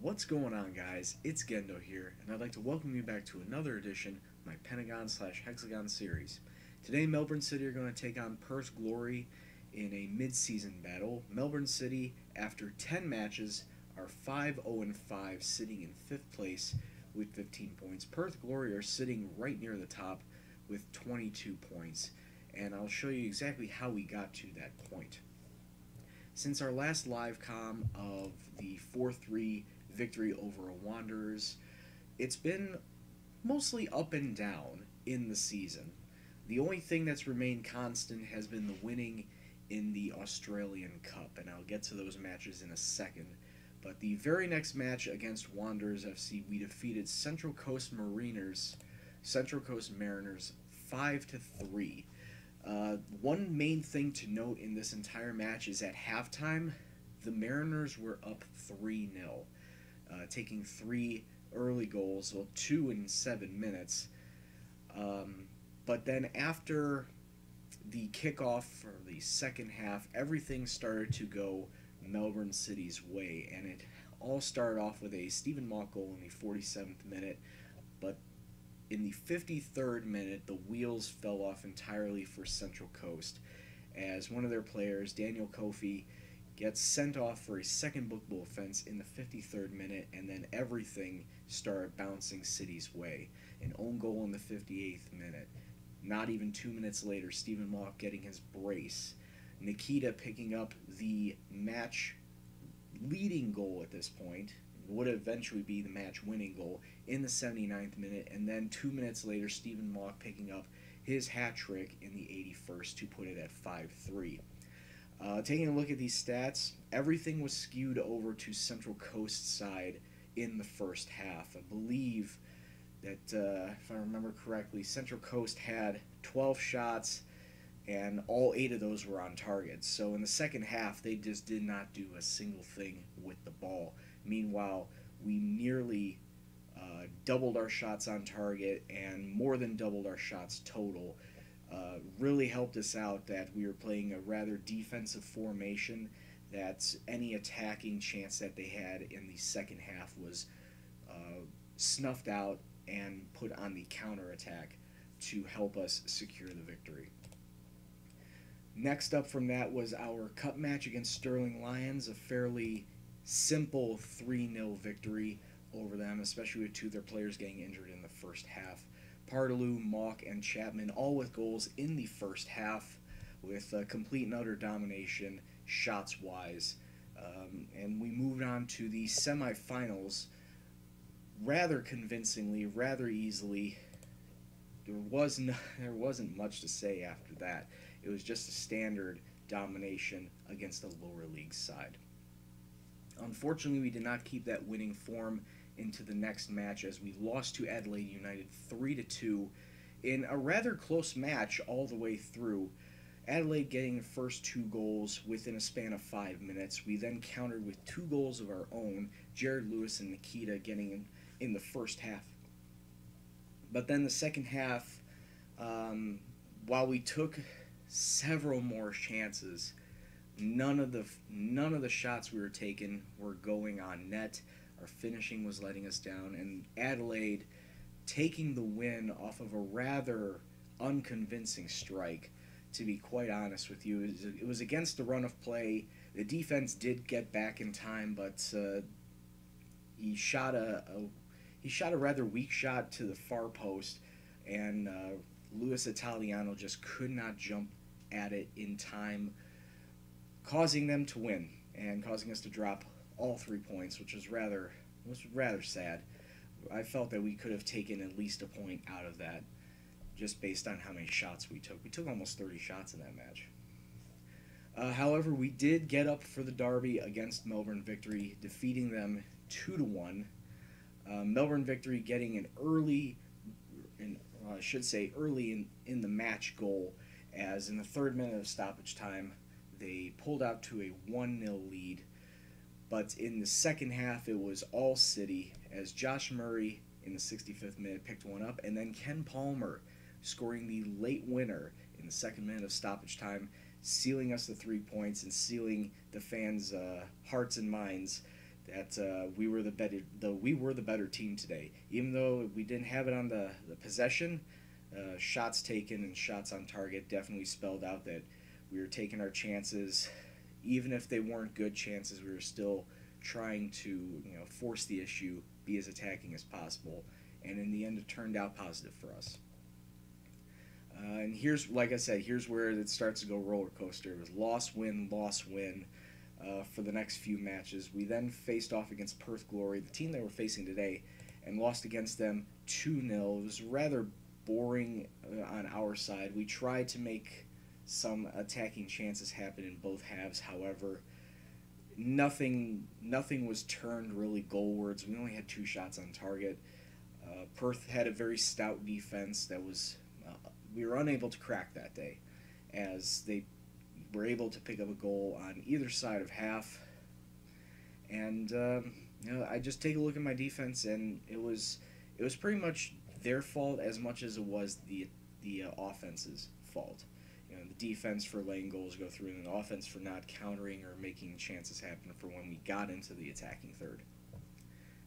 What's going on, guys? It's Gendo here, and I'd like to welcome you back to another edition of my Pentagon / Hexagon series. Today, Melbourne City are going to take on Perth Glory in a mid-season battle. Melbourne City, after 10 matches, are 5-0-5, sitting in 5th place with 15 points. Perth Glory are sitting right near the top with 22 points, and I'll show you exactly how we got to that point. Since our last live comm of the 4-3 victory over Wanderers, it's been mostly up and down in the season. The only thing that's remained constant has been the winning in the Australian Cup, and I'll get to those matches in a second. But the very next match against Wanderers FC, we defeated Central Coast Mariners 5-3. One main thing to note in this entire match is at halftime, the Mariners were up 3-0, taking 3 early goals, well, 2 in 7 minutes. But then after the kickoff for the second half, everything started to go Melbourne City's way, and it all started off with a Stephen Mock goal in the 47th minute, but in the 53rd minute, the wheels fell off entirely for Central Coast, as one of their players, Daniel Kofi, gets sent off for a second bookable offense in the 53rd minute, and then everything started bouncing City's way. An own goal in the 58th minute. Not even 2 minutes later, Stephen Mock getting his brace. Nikita picking up the match-leading goal at this point, would eventually be the match-winning goal in the 79th minute, and then 2 minutes later, Stephen Mock picking up his hat trick in the 81st to put it at 5-3. Taking a look at these stats, everything was skewed over to Central Coast's side in the first half. I believe that, if I remember correctly, Central Coast had 12 shots, and all 8 of those were on target. So in the second half, they just did not do a single thing with the ball. Meanwhile, we nearly doubled our shots on target and more than doubled our shots total. Really helped us out that we were playing a rather defensive formation, that any attacking chance that they had in the second half was snuffed out and put on the counterattack to help us secure the victory. Next up from that was our cup match against Sterling Lions, a fairly simple 3-0 victory over them, especially with 2 of their players getting injured in the first half. Pardaloo, Mock, and Chapman all with goals in the first half, with complete and utter domination shots-wise. And we moved on to the semifinals rather convincingly, rather easily. There wasn't much to say after that. It was just a standard domination against a lower league side. Unfortunately, we did not keep that winning form into the next match, as we lost to Adelaide United 3-2 in a rather close match all the way through. Adelaide getting the first 2 goals within a span of 5 minutes. We then countered with 2 goals of our own, Jared Lewis and Nikita getting in the first half. But then the second half, while we took several more chances, none of the shots we were taking were going on net. Our finishing was letting us down, and Adelaide taking the win off of a rather unconvincing strike, to be quite honest with you. It was against the run of play. The defense did get back in time, but he shot a rather weak shot to the far post, and Luis Italiano just could not jump at it in time, causing them to win and causing us to drop all 3 points, which was rather sad. I felt that we could have taken at least a point out of that, just based on how many shots we took. We took almost 30 shots in that match. However, we did get up for the derby against Melbourne Victory, defeating them 2-1. Melbourne Victory getting an early in the match goal, as in the 3rd minute of stoppage time, they pulled out to a 1-0 lead. But in the second half, it was all City, as Josh Murray in the 65th minute picked one up, and then Ken Palmer scoring the late winner in the 2nd minute of stoppage time, sealing us the 3 points and sealing the fans' hearts and minds that we were the better team today. Even though we didn't have it on the possession, shots taken and shots on target definitely spelled out that we were taking our chances. Even if they weren't good chances, we were still trying to force the issue, be as attacking as possible, and in the end it turned out positive for us. And here's, like I said, here's where it starts to go roller coaster. It was loss, win, loss, win for the next few matches. We then faced off against Perth Glory, the team they were facing today, and lost against them 2-0. It was rather boring on our side. We tried to make some attacking chances happen in both halves. However, nothing was turned really goalwards. We only had 2 shots on target. Perth had a very stout defense that was we were unable to crack that day, as they were able to pick up a goal on either side of half. And I just take a look at my defense, and it was pretty much their fault as much as it was the offense's fault. The defense for letting goals go through, and the offense for not countering or making chances happen for when we got into the attacking third.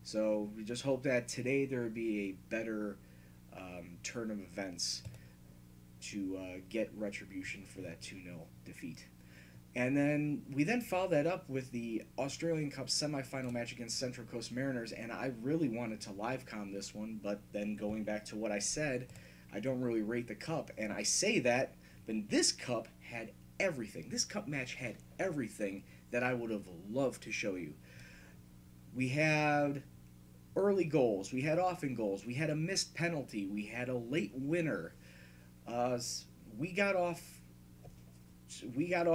So we just hope that today there would be a better turn of events to get retribution for that 2-0 defeat. And then we followed that up with the Australian Cup semifinal match against Central Coast Mariners, and I really wanted to live com this one, but then going back to what I said, I don't really rate the cup, and I say that, but this cup had everything. This cup match had everything that I would have loved to show you. We had early goals, we had often goals, we had a missed penalty, we had a late winner. We got off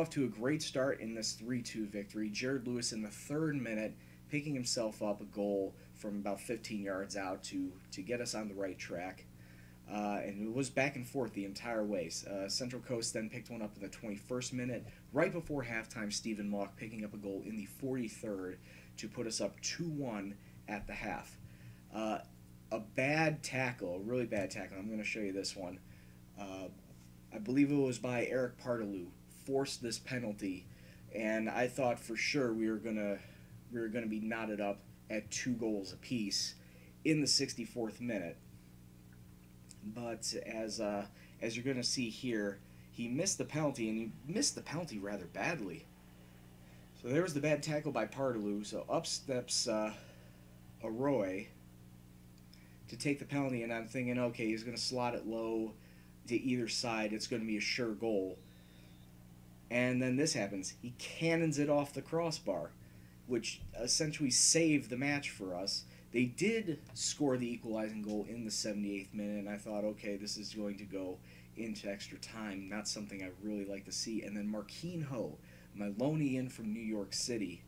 to a great start in this 3-2 victory. Jared Lewis in the 3rd minute picking himself up a goal from about 15 yards out to get us on the right track. And it was back and forth the entire way. Central Coast then picked one up in the 21st minute. Right before halftime, Stephen Mock picking up a goal in the 43rd to put us up 2-1 at the half. A bad tackle, a really bad tackle. I'm going to show you this one. I believe it was by Eric Partalou, forced this penalty, and I thought for sure we were gonna be knotted up at 2 goals apiece in the 64th minute. But as you're gonna see here, he missed the penalty, and he missed the penalty rather badly. So there was the bad tackle by Partalou. So up steps Arroy to take the penalty, and I'm thinking, okay, he's gonna slot it low to either side. It's going to be a sure goal. And then this happens. He cannons it off the crossbar, which essentially saved the match for us. They did score the equalizing goal in the 78th minute, and I thought, okay, this is going to go into extra time. Not something I really like to see. And then Marquinho, Maloney from New York City,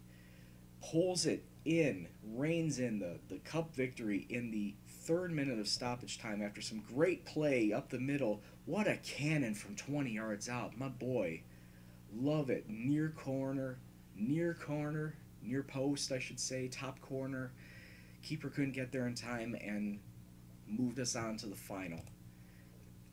pulls it in, reins in the cup victory in the 3rd minute of stoppage time after some great play up the middle. What a cannon from 20 yards out. My boy. Love it. Near post, I should say, top corner. Keeper couldn't get there in time and moved us on to the final.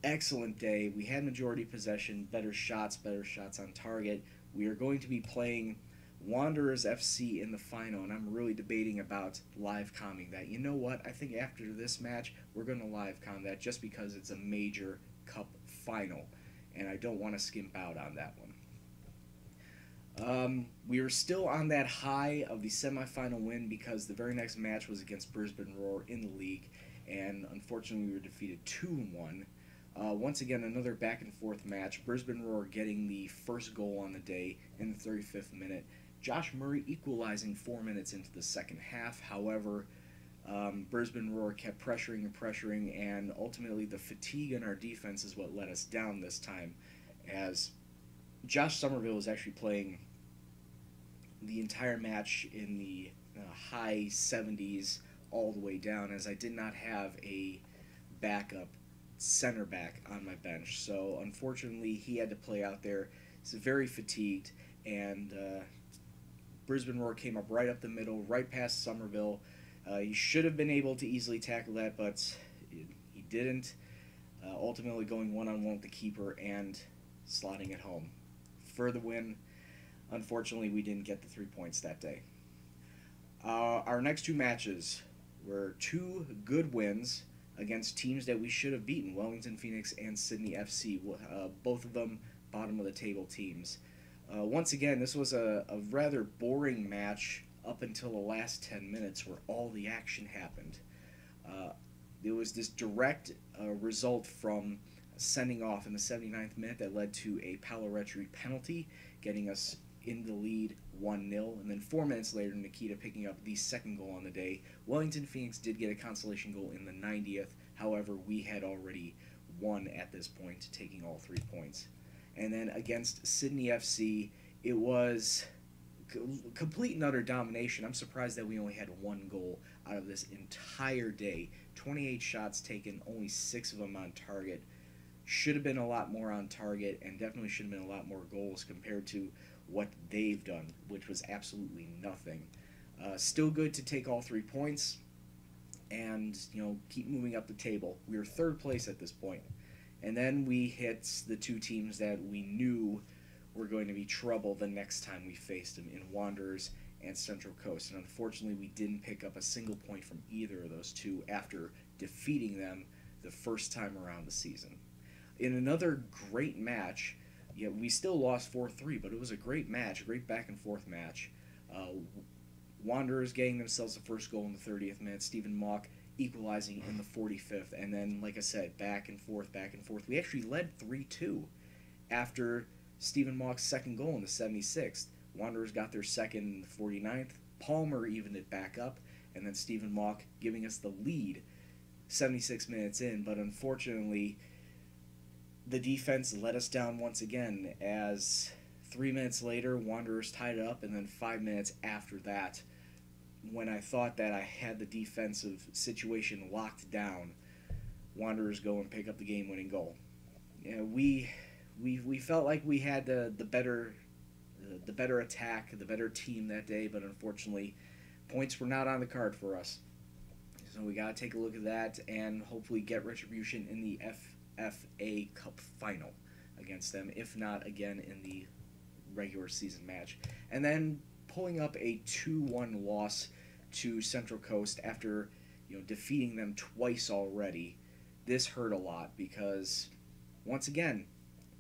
Excellent day. We had majority possession, better shots on target. We are going to be playing Wanderers FC in the final, and I'm really debating about live comming that. You know what? I think after this match, we're going to live com that just because it's a major cup final, and I don't want to skimp out on that one. We were still on that high of the semifinal win because the very next match was against Brisbane Roar in the league, and unfortunately we were defeated 2-1. Once again, another back and forth match. Brisbane Roar getting the first goal on the day in the 35th minute. Josh Murray equalizing 4 minutes into the second half. However, Brisbane Roar kept pressuring, and ultimately the fatigue in our defense is what let us down this time, as Josh Somerville was actually playing the entire match in the high 70s all the way down, as I did not have a backup center back on my bench. So unfortunately he had to play out there. He's very fatigued, and Brisbane Roar came up right up the middle, right past Somerville. He should have been able to easily tackle that, but he didn't. Ultimately going one-on-one with the keeper and slotting it home. For the win, unfortunately we didn't get the 3 points that day. Our next two matches were two good wins against teams that we should have beaten: Wellington Phoenix and Sydney FC. Both of them bottom of the table teams. Once again, this was a rather boring match up until the last 10 minutes where all the action happened. Uh, there was this direct result from sending off in the 79th minute that led to a Paloretri penalty, getting us in the lead 1-0. And then 4 minutes later, Nikita picking up the second goal on the day. Wellington Phoenix did get a consolation goal in the 90th. However, we had already won at this point, taking all 3 points. And then against Sydney FC, it was complete and utter domination. I'm surprised that we only had 1 goal out of this entire day. 28 shots taken, only 6 of them on target. Should have been a lot more on target, and definitely should have been a lot more goals compared to what they've done, which was absolutely nothing. Still good to take all 3 points and keep moving up the table. We were 3rd place at this point. And then we hit the 2 teams that we knew were going to be trouble the next time we faced them, in Wanderers and Central Coast. And unfortunately, we didn't pick up a single point from either of those 2 after defeating them the first time around the season. In another great match, we still lost 4-3, but it was a great match, a great back-and-forth match. Wanderers getting themselves the first goal in the 30th minute, Stephen Mock equalizing in the 45th, and then, like I said, back and forth, back and forth. We actually led 3-2 after Stephen Mock's second goal in the 76th. Wanderers got their second in the 49th. Palmer evened it back up, and then Stephen Mock giving us the lead 76 minutes in, but unfortunately, the defense let us down once again, as 3 minutes later, Wanderers tied it up, and then 5 minutes after that, when I thought that I had the defensive situation locked down, Wanderers go and pick up the game-winning goal. We felt like we had the better attack, the better team that day, but unfortunately, points were not on the card for us. So we got to take a look at that and hopefully get retribution in the FA Cup final against them, if not again in the regular season match. And then pulling up a 2-1 loss to Central Coast after defeating them twice already. This hurt a lot because, once again,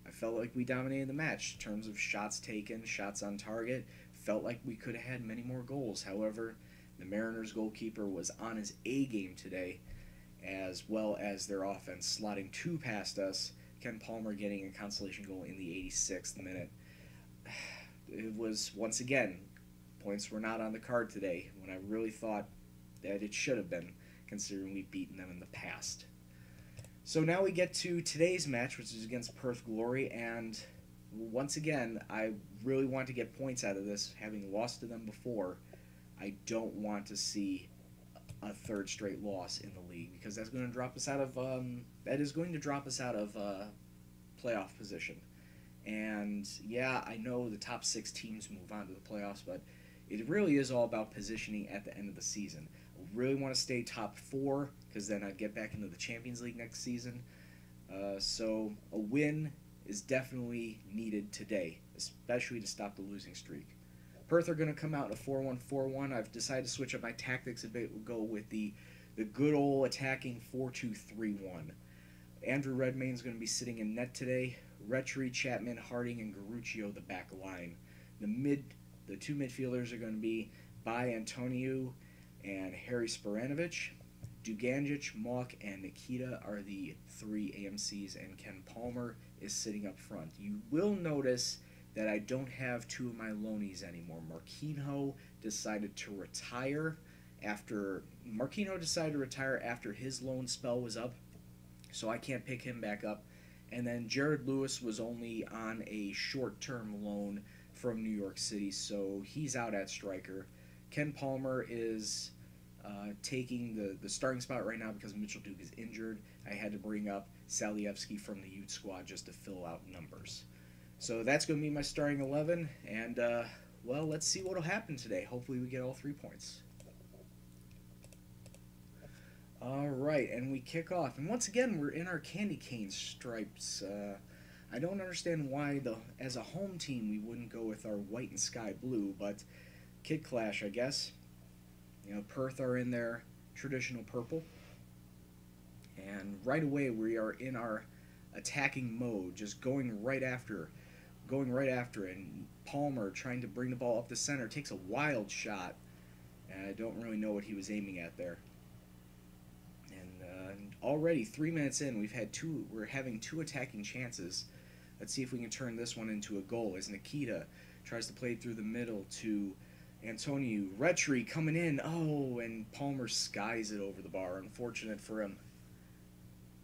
I felt like we dominated the match in terms of shots taken, shots on target. Felt like we could have had many more goals. However, the Mariners goalkeeper was on his A game today, as well as their offense slotting 2 past us, Ken Palmer getting a consolation goal in the 86th minute. It was, once again, points were not on the card today, when I really thought that it should have been, considering we've beaten them in the past. So now we get to today's match, which is against Perth Glory, and once again, I really want to get points out of this, having lost to them before. I don't want to see a 3rd straight loss in the league, because that's going to drop us out of playoff position. And yeah, I know the top 6 teams move on to the playoffs, but it really is all about positioning at the end of the season. I really want to stay top 4, because then I'd get back into the Champions League next season. So a win is definitely needed today, especially to stop the losing streak. Perth are going to come out in a 4-1-4-1. I've decided to switch up my tactics a bit. We'll go with the good old attacking 4-2-3-1. Andrew Redmayne's going to be sitting in net today. Retri, Chapman, Harding, and Garuccio the back line. The 2 midfielders are going to be Bai Antonio and Harry Sporanovic. Duganjic, Mock, and Nikita are the 3 AMCs, and Ken Palmer is sitting up front. You will notice that I don't have 2 of my loanies anymore. Marquinhos decided to retire after his loan spell was up, so I can't pick him back up. And then Jared Lewis was only on a short-term loan from New York City, so he's out at striker. Ken Palmer is taking the starting spot right now because Mitchell Duke is injured. I had to bring up Salievsky from the youth squad just to fill out numbers. So that's going to be my starting 11, and, well, let's see what will happen today. Hopefully we get all 3 points. Alright, and we kick off. And once again, we're in our candy cane stripes. I don't understand why, as a home team, we wouldn't go with our white and sky blue, but Kid Clash, I guess. Perth are in their traditional purple. And right away we are in our attacking mode, just going right after it. And Palmer, trying to bring the ball up the center, takes a wild shot. And I don't really know what he was aiming at there. And already 3 minutes in, we're having two attacking chances. Let's see if we can turn this one into a goal as Nikita tries to play through the middle to Antonio. Retri coming in. Oh, and Palmer skies it over the bar. Unfortunate for him.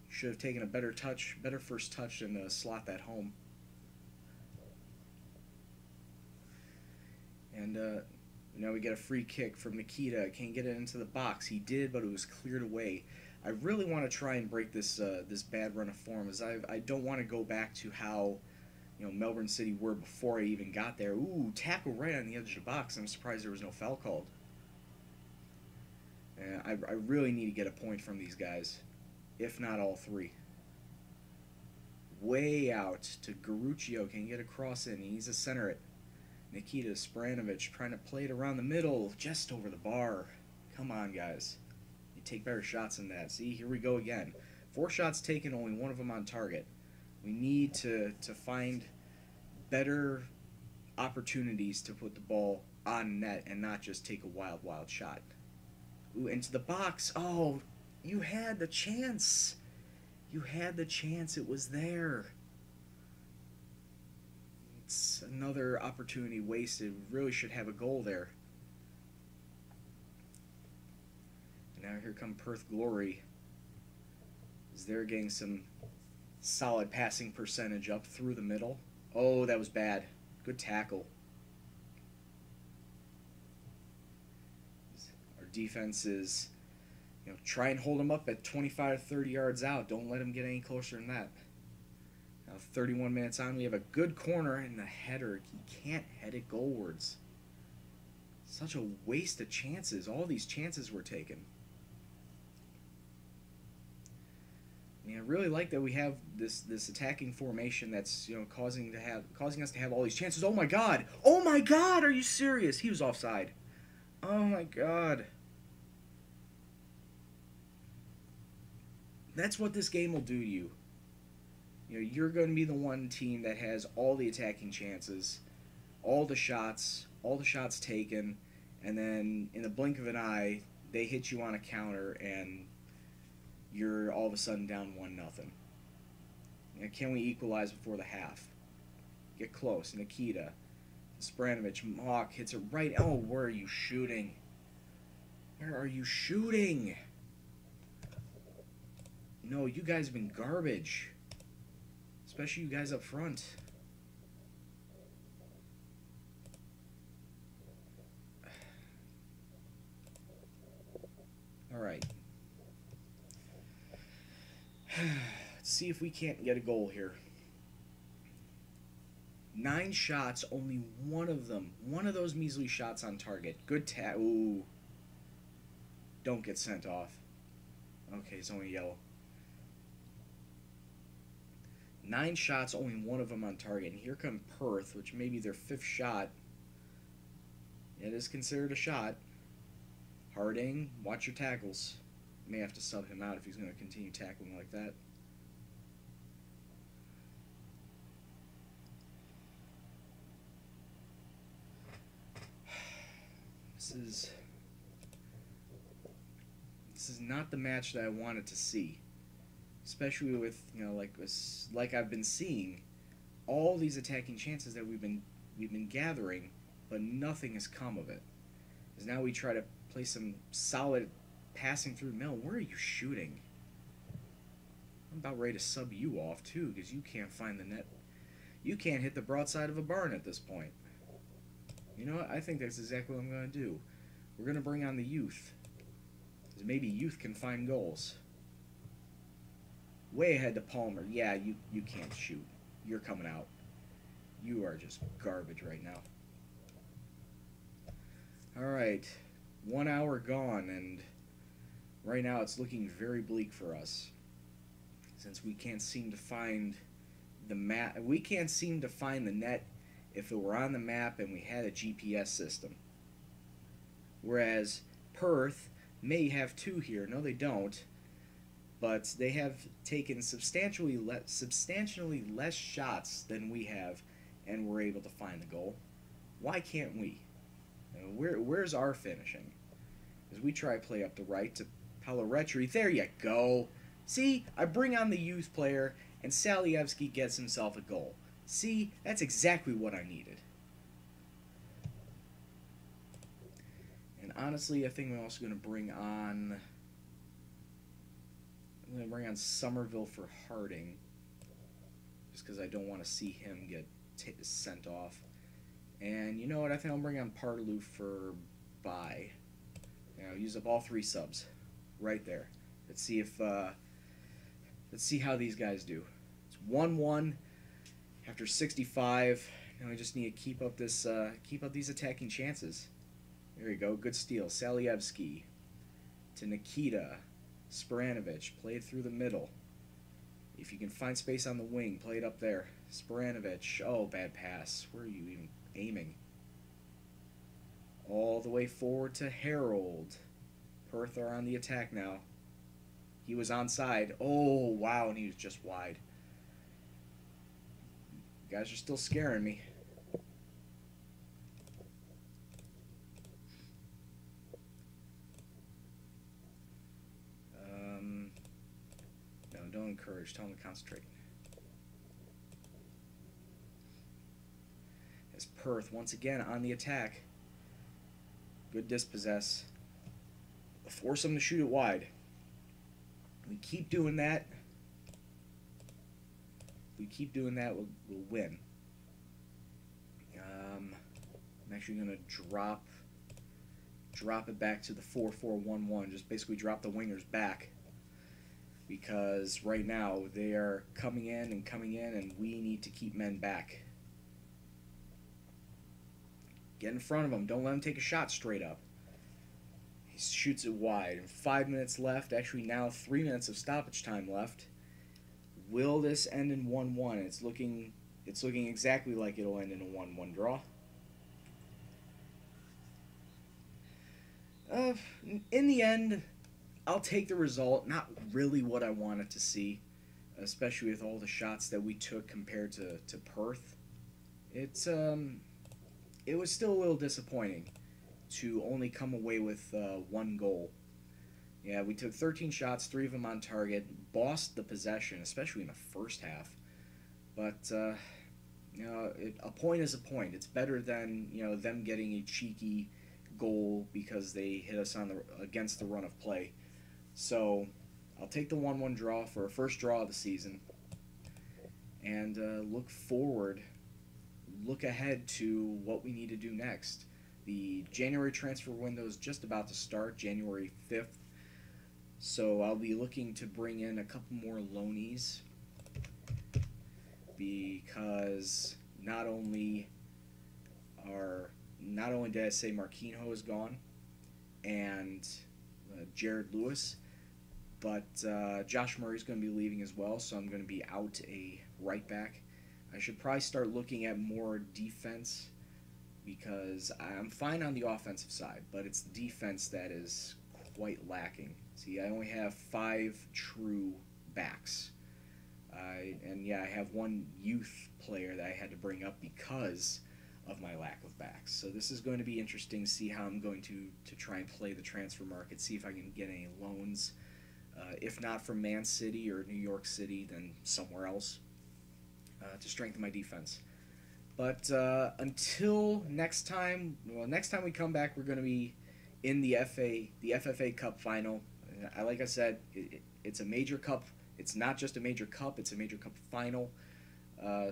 Should have taken a better first touch, and slot that home. And now we get a free kick from Nikita. Can't get it into the box. He did, but it was cleared away. I really want to try and break this this bad run of form, as I don't want to go back to how Melbourne City were before I even got there. Ooh, tackle right on the edge of the box. I'm surprised there was no foul called. And I really need to get a point from these guys, if not all three. Way out to Garuccio. Can get a cross in. He needs to center it. Nikita Spranovic trying to play it around the middle, just over the bar. Come on, guys. You take better shots than that. See, here we go again. 4 shots taken, only 1 of them on target. We need to find better opportunities to put the ball on net and not just take a wild shot. Ooh, into the box. Oh, you had the chance. You had the chance. It was there. It's another opportunity wasted. We really should have a goal there. And now here come Perth Glory, as they're getting some solid passing percentage up through the middle. Oh, that was bad. Good tackle. Our defense is, try and hold them up at 25 to 30 yards out. Don't let them get any closer than that. Now 31 minutes on, we have a good corner and the header. He can't head it goalwards. Such a waste of chances. All these chances were taken. I really like that we have this attacking formation that's causing us to have all these chances. Oh my God! Oh my God! Are you serious? He was offside. Oh my God! That's what this game will do to you. You're going to be the one team that has all the attacking chances, all the shots taken, and then in the blink of an eye, they hit you on a counter and you're all of a sudden down 1-0. Can we equalize before the half? Get close. Nikita, Spranovic, Mock hits it right. Oh, where are you shooting? Where are you shooting? No, you guys have been garbage. Especially you guys up front. Alright. Let's see if we can't get a goal here. 9 shots, only one of those measly shots on target. Good ooh. Don't get sent off. Okay, it's only yellow. 9 shots, only one of them on target. And here come Perth, which may be their 5th shot. It is considered a shot. Harding, watch your tackles. May have to sub him out if he's going to continue tackling like that. This is not the match that I wanted to see. Especially with, like I've been seeing, all these attacking chances that we've been gathering, but nothing has come of it. As now we try to play some solid passing through the middle. Where are you shooting? I'm about ready to sub you off too, because you can't find the net. You can't hit the broadside of a barn at this point. You know what? I think that's exactly what I'm going to do. We're going to bring on the youth, because maybe youth can find goals. Way ahead to Palmer. Yeah, you can't shoot. You're coming out. You are just garbage right now. Alright. 1 hour gone, and right now it's looking very bleak for us. Since we can't seem to find the map. We can't seem to find the net if it were on the map and we had a GPS system. Whereas Perth may have 2 here. No, they don't. But they have taken substantially less shots than we have, and we're able to find the goal. Why can't we? Where's our finishing? As we try to play up the right to Paloretri. There you go. See, I bring on the youth player, and Salievsky gets himself a goal. See, that's exactly what I needed. And honestly, I think I'm also going to bring on... I'm going to bring on Somerville for Harding. Just because I don't want to see him get sent off. And you know what? I think I'll bring on Partaloo for Bye. I'll use up all 3 subs. Right there. Let's see if... let's see how these guys do. It's 1-1 after 65. Now we just need to keep up this, keep up these attacking chances. There you go. Good steal. Salievsky to Nikita. Sporanovic, play it through the middle. If you can find space on the wing, play it up there. Sporanovic, oh, bad pass. Where are you even aiming? All the way forward to Harold. Perth are on the attack now. He was onside. Oh, wow, and he was just wide. You guys are still scaring me. No, don't encourage. Tell them to concentrate. As Perth, once again, on the attack. Good dispossess. Force them to shoot it wide. We keep doing that. We keep doing that, we'll win. I'm actually going to drop it back to the 4-4-1-1. Just basically drop the wingers back. Because right now they are coming in, and we need to keep men back. Get in front of them. Don't let them take a shot straight up. He shoots it wide. 5 minutes left. Actually, now 3 minutes of stoppage time left. Will this end in 1-1? It's looking exactly like it'll end in a 1-1 draw. In the end, I'll take the result. Not really what I wanted to see, especially with all the shots that we took compared to Perth. It was still a little disappointing to only come away with 1 goal. Yeah, we took 13 shots, 3 of them on target, bossed the possession, especially in the first half. But you know, a point is a point. It's better than, you know, them getting a cheeky goal because they hit us on against the run of play. So I'll take the 1-1 draw for a first draw of the season, and look ahead to what we need to do next. The January transfer window is just about to start, January 5th. So I'll be looking to bring in a couple more loanees, because not only did I say Marquinhos is gone and Jared Lewis, but Josh Murray's going to be leaving as well, so I'm going to be out a right back. I should probably start looking at more defense, because I'm fine on the offensive side, but it's the defense that is quite lacking. See, I only have 5 true backs. And yeah, I have 1 youth player that I had to bring up because of my lack of backs. So this is going to be interesting to see how I'm going to try and play the transfer market, see if I can get any loans. If not from Man City or New York City, then somewhere else to strengthen my defense. But until next time, next time we come back, we're going to be in the FFA Cup final. Like I said, it's a major cup. It's not just a major cup; it's a major cup final.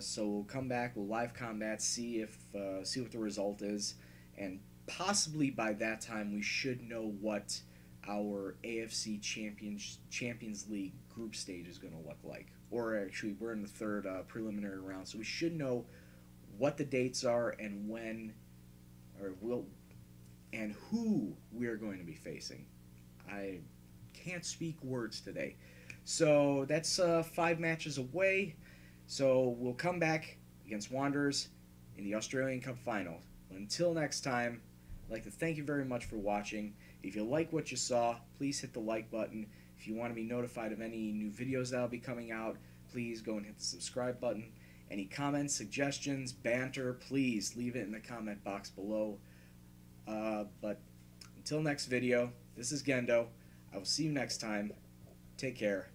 So we'll come back, we'll live combat, see what the result is, and possibly by that time we should know what our AFC Champions League group stage is going to look like. Or actually, we're in the 3rd preliminary round, so we should know what the dates are and and who we are going to be facing. I can't speak words today. So that's 5 matches away. So we'll come back against Wanderers in the Australian Cup final. Until next time, I'd like to thank you very much for watching. If you like what you saw, please hit the like button. If you want to be notified of any new videos that will be coming out, please go and hit the subscribe button. Any comments, suggestions, banter, please leave it in the comment box below. But until next video, this is Gendo. I will see you next time. Take care,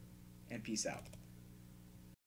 and peace out.